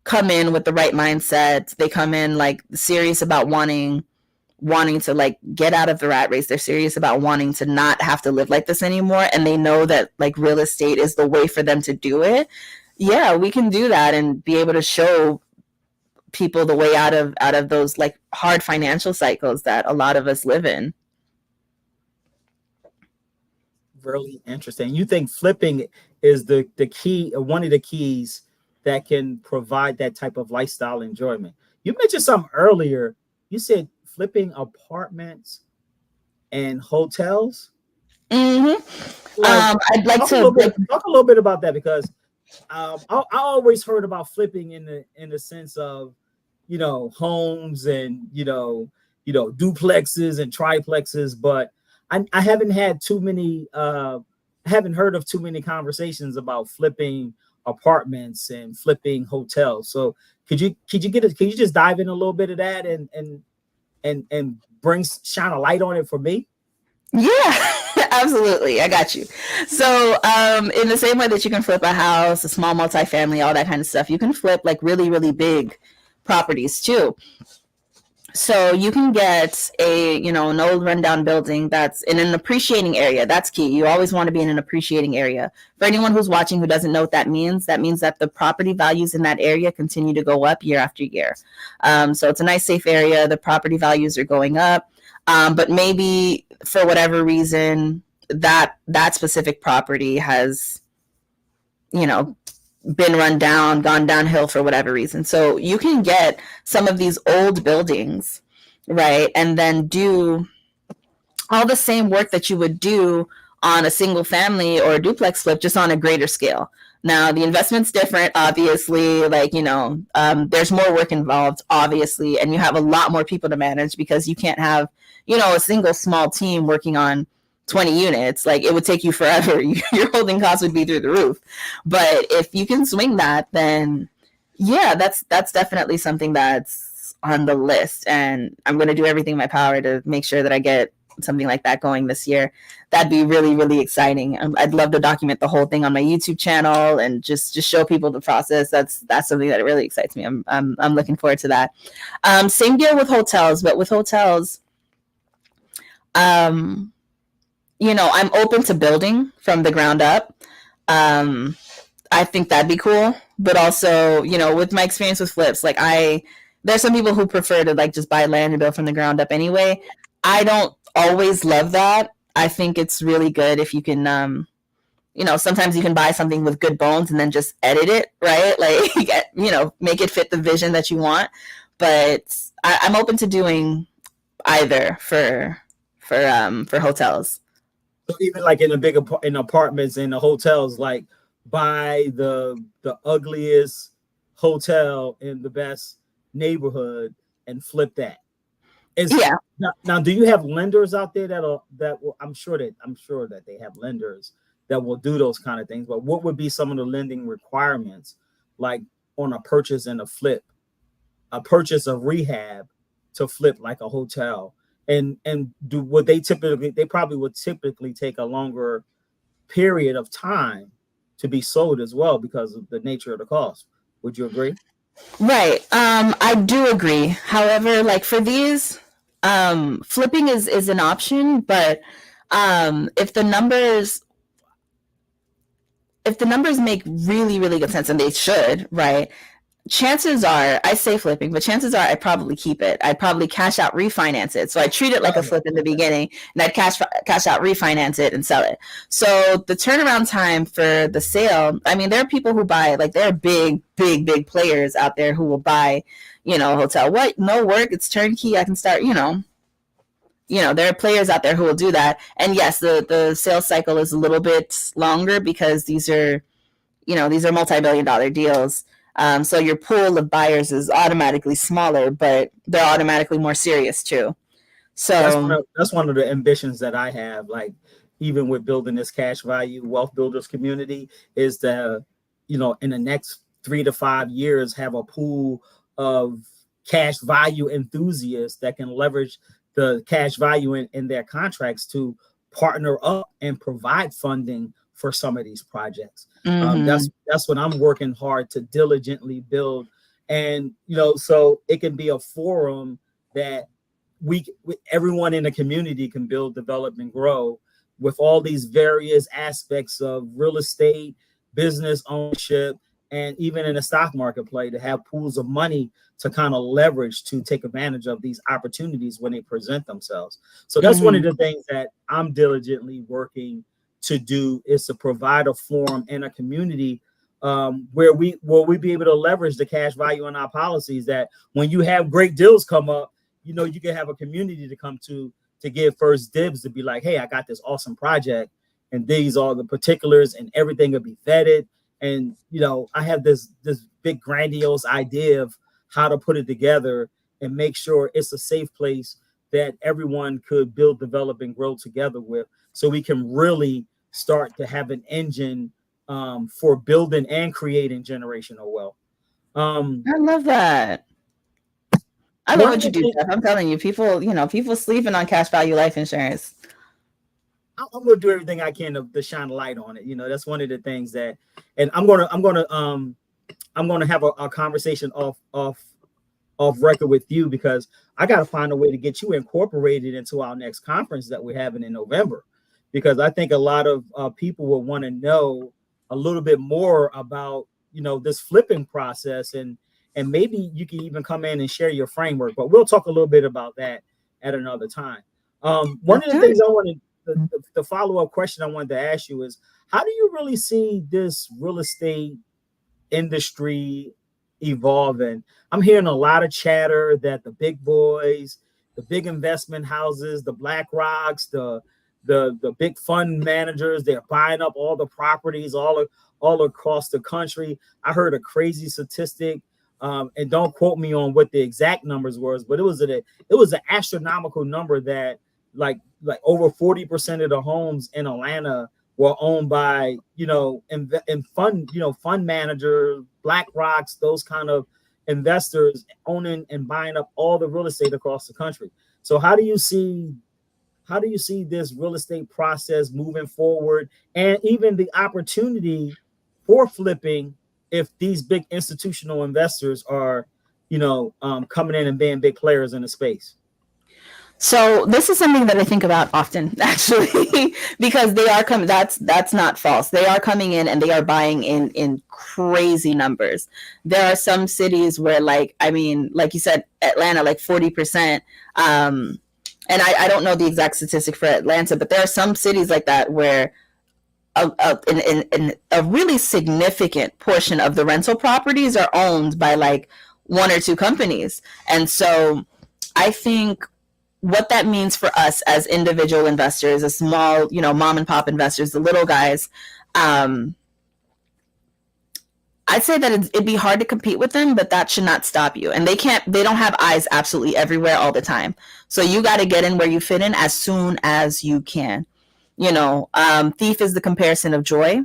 S2: come in with the right mindset, they come in serious about wanting to get out of the rat race. They're serious about wanting to not have to live like this anymore, and they know that real estate is the way for them to do it. Yeah, we can do that and be able to show people the way out of those hard financial cycles that a lot of us live in.
S1: Really interesting. You think flipping is the key, one of the keys that can provide that type of lifestyle enjoyment? You mentioned something earlier. You said flipping apartments and hotels.
S2: Mm-hmm. I'd like to
S1: talk a little bit about that, because I always heard about flipping in the sense of, homes and duplexes and triplexes, but I haven't had too many. Haven't heard of too many conversations about flipping apartments and flipping hotels. So could you just dive in a little bit of that and shine a light on it for me?
S2: Yeah, absolutely. I got you. So in the same way that you can flip a house, a small multifamily, all that kind of stuff, you can flip really, really big properties too. So you can get an old rundown building that's in an appreciating area. That's key. You always want to be in an appreciating area. For anyone who's watching who doesn't know what that means that the property values in that area continue to go up year after year. So it's a nice, safe area. The property values are going up. But maybe for whatever reason that specific property has, you know, been run down, gone downhill for whatever reason. So you can get some of these old buildings, right, and then do all the same work that you would do on a single family or a duplex flip, just on a greater scale. Now, the investment's different, obviously, like, you know, there's more work involved, obviously, and you have a lot more people to manage because you can't have, you know, a single small team working on 20 units. Like, it would take you forever. Your holding costs would be through the roof. But if you can swing that, then yeah, that's definitely something that's on the list. And I'm going to do everything in my power to make sure that I get something like that going this year. That'd be really, really exciting. I'd love to document the whole thing on my YouTube channel and just show people the process. That's something that really excites me. I'm looking forward to that. Same deal with hotels, but with hotels, you know, I'm open to building from the ground up. I think that'd be cool. But also, you know, with my experience with flips, like there's some people who prefer to like just buy land and build from the ground up anyway. I don't always love that. I think it's really good if you can, you know, sometimes you can buy something with good bones and then just edit it, right? Like, you know, make it fit the vision that you want. But I'm open to doing either for hotels.
S1: So even like in the big in apartments and the hotels, like buy the ugliest hotel in the best neighborhood and flip that.
S2: Yeah.
S1: Now, do you have lenders out there that will? I'm sure that they have lenders that will do those kind of things. But what would be some of the lending requirements, like on a purchase and a flip, a purchase of rehab to flip like a hotel? And would they probably would typically take a longer period of time to be sold as well because of the nature of the cost. Would you agree?
S2: Right. I do agree. However, like for these, flipping is an option, but if the numbers make really, really good sense, and they should, right? Chances are, I say flipping, but chances are I probably keep it. I'd probably cash out, refinance it. So I treat it like a flip in the beginning, and I'd cash out, refinance it, and sell it. So the turnaround time for the sale, I mean, there are people who buy, like there are big players out there who will buy, you know, a hotel. What? No work, it's turnkey. I can start, you know, there are players out there who will do that. And yes, the sales cycle is a little bit longer because these are multi-billion-dollar deals. So your pool of buyers is automatically smaller, but they're automatically more serious too. So
S1: that's one of the ambitions that I have, like even with building this cash value wealth builders community, is to, you know, in the next 3 to 5 years have a pool of cash value enthusiasts that can leverage the cash value in their contracts to partner up and provide funding for some of these projects. That's what I'm working hard to diligently build. And, you know, so it can be a forum that everyone in the community can build, develop, and grow with all these various aspects of real estate, business ownership, and even in the stock market play, to have pools of money to kind of leverage to take advantage of these opportunities when they present themselves. So that's one of the things that I'm diligently working to do, is to provide a forum and a community where we be able to leverage the cash value in our policies, that when you have great deals come up, you know, you can have a community to come to give first dibs, to be like, hey, I got this awesome project and these are the particulars and everything will be vetted. And, you know, I have this big grandiose idea of how to put it together and make sure it's a safe place that everyone could build, develop, and grow together with, so we can really start to have an engine for building and creating generational wealth.
S2: I love that. I love what you do, Jeff. I'm telling you, people sleeping on cash value life insurance.
S1: I'm going to do everything I can to shine a light on it. You know, that's one of the things that, and I'm going to have a conversation off record with you, because I got to find a way to get you incorporated into our next conference that we're having in November, because I think a lot of people will want to know a little bit more about, you know, this flipping process, and maybe you can even come in and share your framework, but we'll talk a little bit about that at another time. One
S2: Let's
S1: of the
S2: do
S1: things
S2: it.
S1: I wanted, the follow up question I wanted to ask you is, how do you really see this real estate industry evolving? I'm hearing a lot of chatter that the big boys, the big investment houses, the Black Rocks, the big fund managers, they're buying up all the properties all across the country. I heard a crazy statistic, and don't quote me on what the exact numbers was, but it was an astronomical number that like over 40% of the homes in Atlanta were owned by and fund fund managers, Black Rocks, those kind of investors owning and buying up all the real estate across the country. So how do you see this real estate process moving forward, and even the opportunity for flipping if these big institutional investors are coming in and being big players in the space?
S2: So this is something that I think about often, actually, because they are coming. That's not false. They are coming in and they are buying in crazy numbers. There are some cities where, like, I mean, like you said, Atlanta, like 40%. And I don't know the exact statistic for Atlanta, but there are some cities like that where a really significant portion of the rental properties are owned by like one or two companies, and so I think what that means for us as individual investors, as small, mom and pop investors, the little guys, um, I'd say that it'd be hard to compete with them, but that should not stop you. And they don't have eyes absolutely everywhere all the time. So you got to get in where you fit in as soon as you can. Thief is the comparison of joy.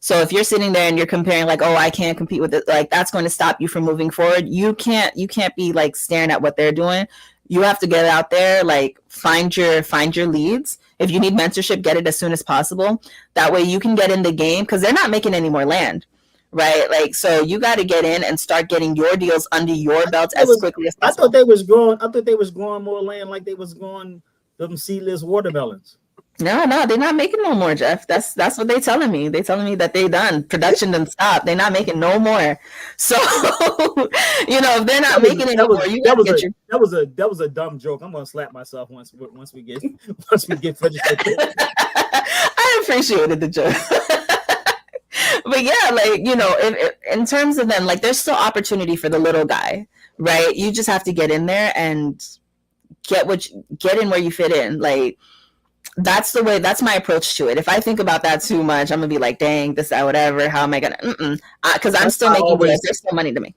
S2: So if you're sitting there and you're comparing like, oh, I can't compete with it, like that's going to stop you from moving forward. You can't be like staring at what they're doing. You have to get out there, like find your leads. If you need mentorship, get it as soon as possible. That way you can get in the game because they're not making any more land, right? Like, so you got to get in and start getting your deals under your belt as quickly as
S1: I thought
S2: possible.
S1: they was growing. I thought they was growing more land, like they was growing them seedless watermelons.
S2: No, they're not making no more, Jeff. That's what they telling me. They telling me that they done production done stop. They're not making no more. So, if they're not
S1: That was
S2: making any
S1: that was
S2: more, you
S1: that
S2: got to
S1: was
S2: get
S1: a
S2: your.
S1: that was a dumb joke. I'm gonna slap myself once we get once we get finished with this.
S2: I appreciated the joke. But yeah, like, in terms of them, like, there's still opportunity for the little guy, right? You just have to get in there and get in where you fit in. Like, that's my approach to it. If I think about that too much, I'm gonna be like, dang, this, that, whatever. How am I gonna? Because I'm
S1: That's
S2: still
S1: why
S2: making deals. There's still money to me.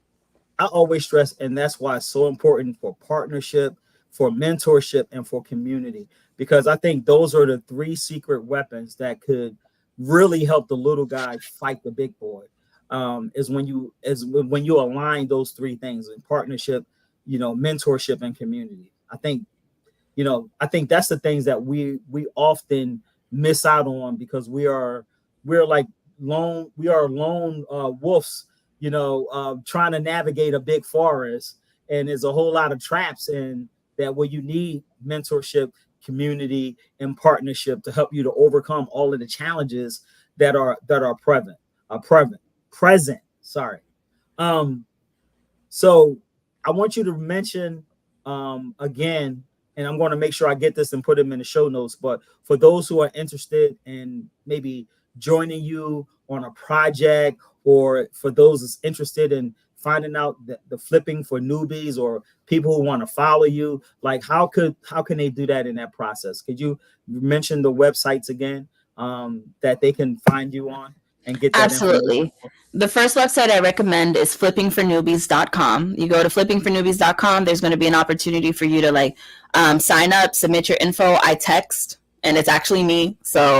S1: I always stress, and that's why it's so important for partnership, for mentorship, and for community. Because I think those are the three secret weapons that could really help the little guy fight the big boy. Is when you align those three things in partnership, mentorship, and community. I think that's the things that we often miss out on because we're like lone wolves, trying to navigate a big forest, and there's a whole lot of traps in that where you need mentorship, community, and partnership to help you to overcome all of the challenges that are present. Sorry. Um, so I want you to mention again, and I'm going to make sure I get this and put them in the show notes. But for those who are interested in maybe joining you on a project, or for those that's interested in finding out the flipping for newbies or people who want to follow you, like how can they do that in that process? Could you mention the websites again, that they can find you on and get that information?
S2: Absolutely. The first website I recommend is flippingfornewbies.com. You go to flippingfornewbies.com. There's going to be an opportunity for you to sign up, submit your info. I text, and it's actually me. So,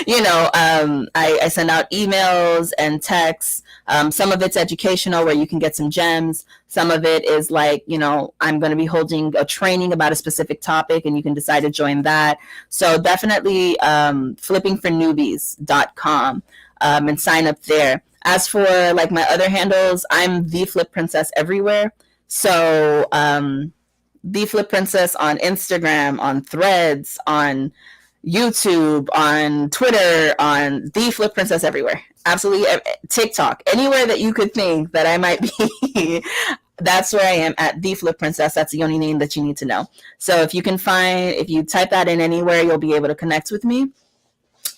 S2: I send out emails and texts. Some of it's educational where you can get some gems. Some of it is like, I'm going to be holding a training about a specific topic and you can decide to join that. So definitely flippingfornewbies.com. And sign up there. As for like my other handles, I'm the Flip Princess everywhere. So the Flip Princess on Instagram, on Threads, on YouTube, on Twitter, on the Flip Princess everywhere. Absolutely, TikTok, anywhere that you could think that I might be. That's where I am at the Flip Princess. That's the only name that you need to know. So if you type that in anywhere, you'll be able to connect with me.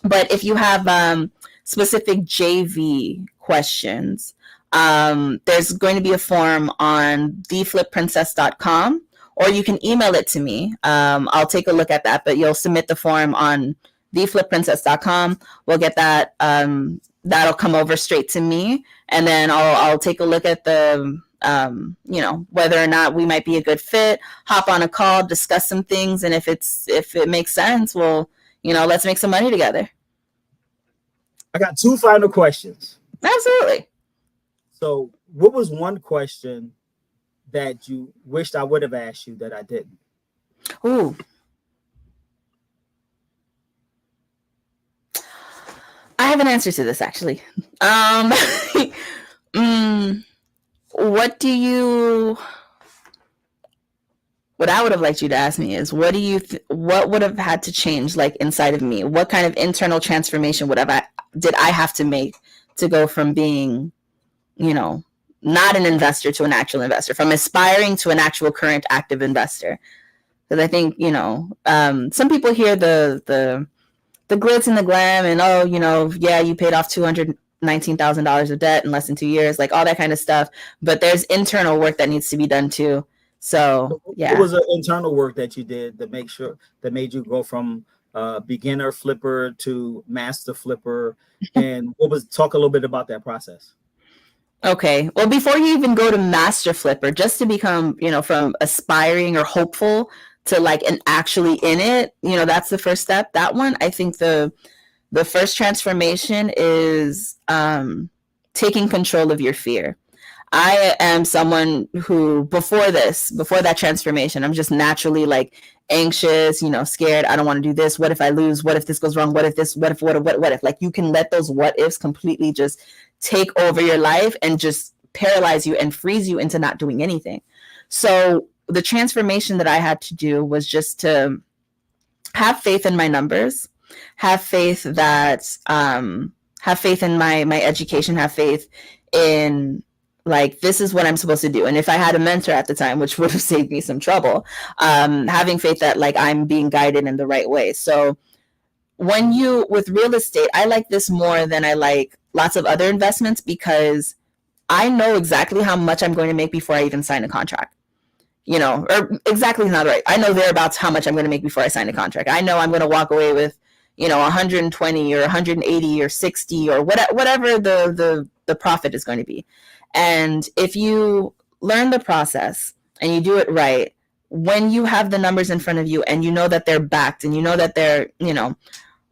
S2: But if you have specific JV questions, there's going to be a form on theflipprincess.com, or you can email it to me. I'll take a look at that, but you'll submit the form on theflipprincess.com. We'll get that. That'll come over straight to me, and then I'll take a look at the whether or not we might be a good fit, hop on a call, discuss some things, and if it makes sense, well, let's make some money together.
S1: I got 2 final questions.
S2: Absolutely.
S1: So what was one question that you wished I would have asked you that I didn't?
S2: Ooh. I have an answer to this, actually. What I would have liked you to ask me is, what would have had to change, like, inside of me? What kind of internal transformation did I have to make to go from being, not an investor to an actual investor, from aspiring to an actual current active investor? Because I think, some people hear the glitz and the glam and, yeah, you paid off $219,000 of debt in less than 2 years, like all that kind of stuff. But there's internal work that needs to be done too. So yeah.
S1: What was the internal work that you did that made you go from beginner flipper to master flipper? And talk a little bit about that process.
S2: Okay. Well, before you even go to master flipper, just to become, from aspiring or hopeful to like and actually in it, that's the first step. That one, I think the first transformation is taking control of your fear. I am someone who before that transformation, I'm just naturally like anxious, scared. I don't want to do this. What if I lose? What if this goes wrong? What if this? What if? Like, you can let those what ifs completely just take over your life and just paralyze you and freeze you into not doing anything. So the transformation that I had to do was just to have faith in my numbers, have faith in my education, have faith in, like, this is what I'm supposed to do. And if I had a mentor at the time, which would have saved me some trouble, having faith that, like, I'm being guided in the right way. So with real estate, I like this more than I like lots of other investments, because I know exactly how much I'm going to make before I even sign a contract. Or exactly is not right. I know thereabouts how much I'm going to make before I sign a contract. I know I'm going to walk away with, 120 or 180 or 60 or whatever the profit is going to be. And if you learn the process and you do it right, when you have the numbers in front of you and you know that they're backed and you know that they're,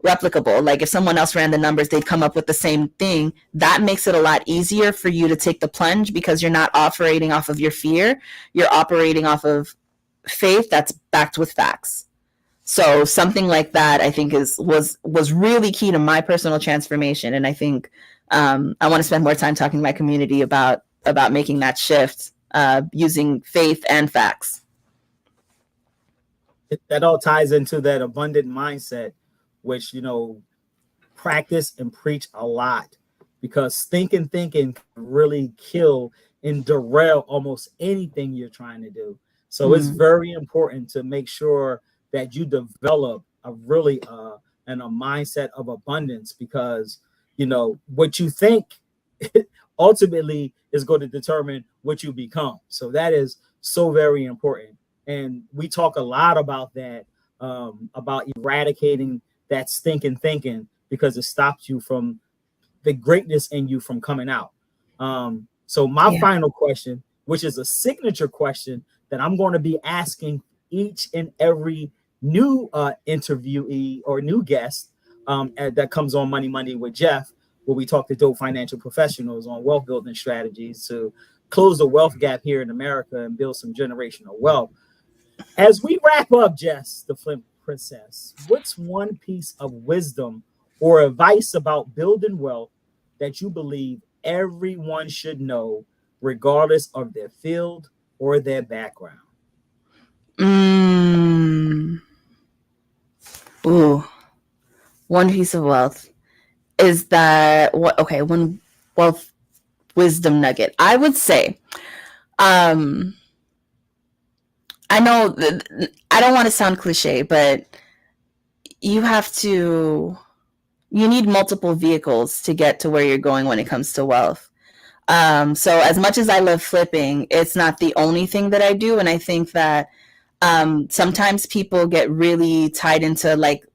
S2: replicable, like if someone else ran the numbers, they'd come up with the same thing. That makes it a lot easier for you to take the plunge, because you're not operating off of your fear. You're operating off of faith that's backed with facts. So something like that, I think, was really key to my personal transformation. And I think I want to spend more time talking to my community about making that shift using faith and facts.
S1: That all ties into that abundant mindset, which, practice and preach a lot, because thinking can really kill and derail almost anything you're trying to do. So it's very important to make sure that you develop a really and a mindset of abundance, because what you think ultimately is going to determine what you become. So that is so very important. And we talk a lot about that, about eradicating that stinking thinking, because it stops you from the greatness in you from coming out. So my final question, which is a signature question that I'm going to be asking each and every new interviewee or new guest that comes on Money Monday with Jeff, where we talk to dope financial professionals on wealth building strategies to close the wealth gap here in America and build some generational wealth. As we wrap up, Jess the Flipping Princess, what's one piece of wisdom or advice about building wealth that you believe everyone should know, regardless of their field or their background?
S2: Ooh, one piece of wealth is that one wealth wisdom nugget. I would say Um, I know I don't want to sound cliche, but you have to, you need multiple vehicles to get to where you're going when it comes to wealth. So as much as I love flipping, it's not the only thing that I do. And I think that sometimes people get really tied into like,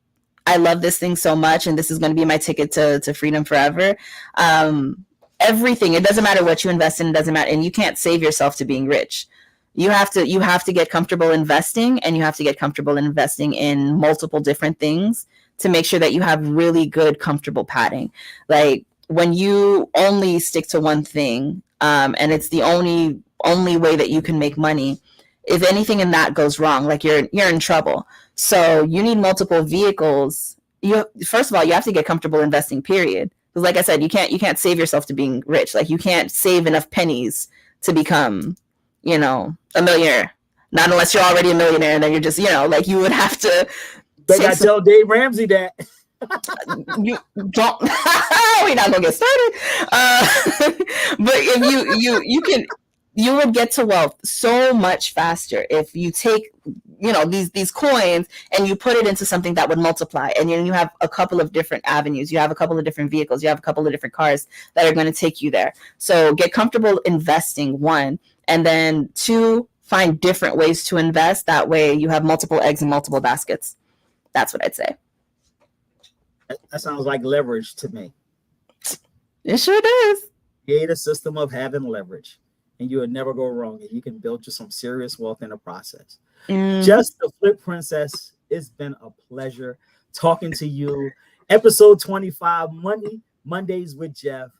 S2: I love this thing so much, and this is going to be my ticket to freedom forever. Um, Everything, it doesn't matter what you invest in, it doesn't matter, and you can't save yourself to being rich. You have to get comfortable investing, and you have to get comfortable investing in multiple different things to make sure that you have really good, comfortable padding. Like when you only stick to one thing, and it's the only way that you can make money. If anything in that goes wrong, like you're in trouble. So you need multiple vehicles. You first of all, you have to get comfortable investing. Period. Because like I said, you can't save yourself to being rich. Like you can't save enough pennies to become, a millionaire. Not unless you're already a millionaire, and then you're just, like you would have to.
S1: They got to tell Dave Ramsey that.
S2: You don't. We're not gonna get started. But if you would get to wealth so much faster if you take these coins and you put it into something that would multiply, and you have a couple of different avenues, you have a couple of different vehicles, you have a couple of different cars that are going to take you there. So get comfortable investing, one, and then two, find different ways to invest. That way you have multiple eggs in multiple baskets. That's what I'd say.
S1: That sounds like leverage to me.
S2: It sure does.
S1: Create a system of having leverage, and you will never go wrong, and you can build you some serious wealth in the process. Jess the Flip Princess, it's been a pleasure talking to you. Episode 25, Mondays with Jeff.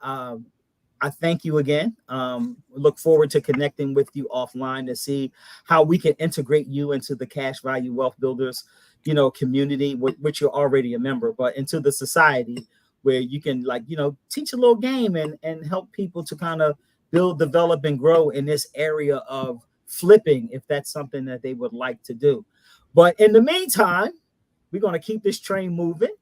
S1: I thank you again. Look forward to connecting with you offline to see how we can integrate you into the Cash Value Wealth Builders, community, which you're already a member, but into the society where you can teach a little game and help people to kind of build, develop, and grow in this area of flipping, if that's something that they would like to do. But in the meantime, we're going to keep this train moving.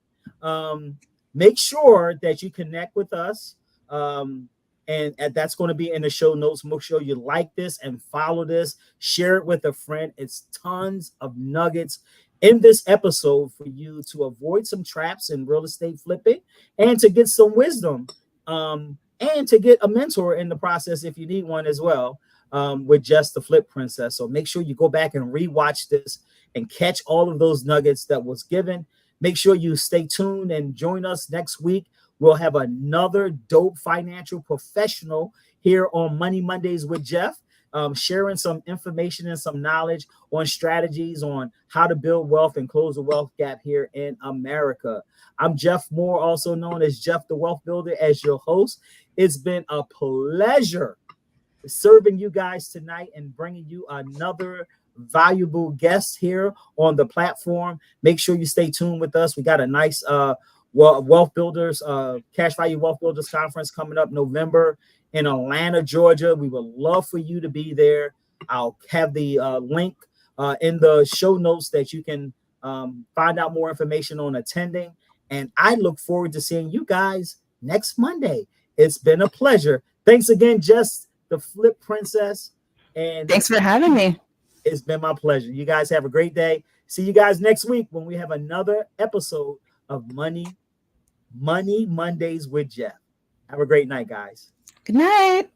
S1: Make sure that you connect with us. And that's going to be in the show notes. Make sure you like this and follow this. Share it with a friend. It's tons of nuggets in this episode for you to avoid some traps in real estate flipping and to get some wisdom, and to get a mentor in the process if you need one as well, with Jess the Flip Princess. So make sure you go back and rewatch this and catch all of those nuggets that was given. Make sure you stay tuned and join us next week. We'll have another dope financial professional here on Money Mondays with Jeff, sharing some information and some knowledge on strategies on how to build wealth and close the wealth gap here in America. I'm Jeff Moore, also known as Jeff the Wealth Builder, as your host. It's been a pleasure serving you guys tonight and bringing you another valuable guest here on the platform. Make sure you stay tuned with us. We got a nice Wealth Builders, Cash Value Wealth Builders Conference coming up November in Atlanta, Georgia. We would love for you to be there. I'll have the link in the show notes that you can find out more information on attending. And I look forward to seeing you guys next Monday. It's been a pleasure. Thanks again, Jess the Flip Princess. And
S2: thanks for having me.
S1: It's been my pleasure. You guys have a great day. See you guys next week when we have another episode of Money Mondays with Jeff. Have a great night, guys.
S2: Good night.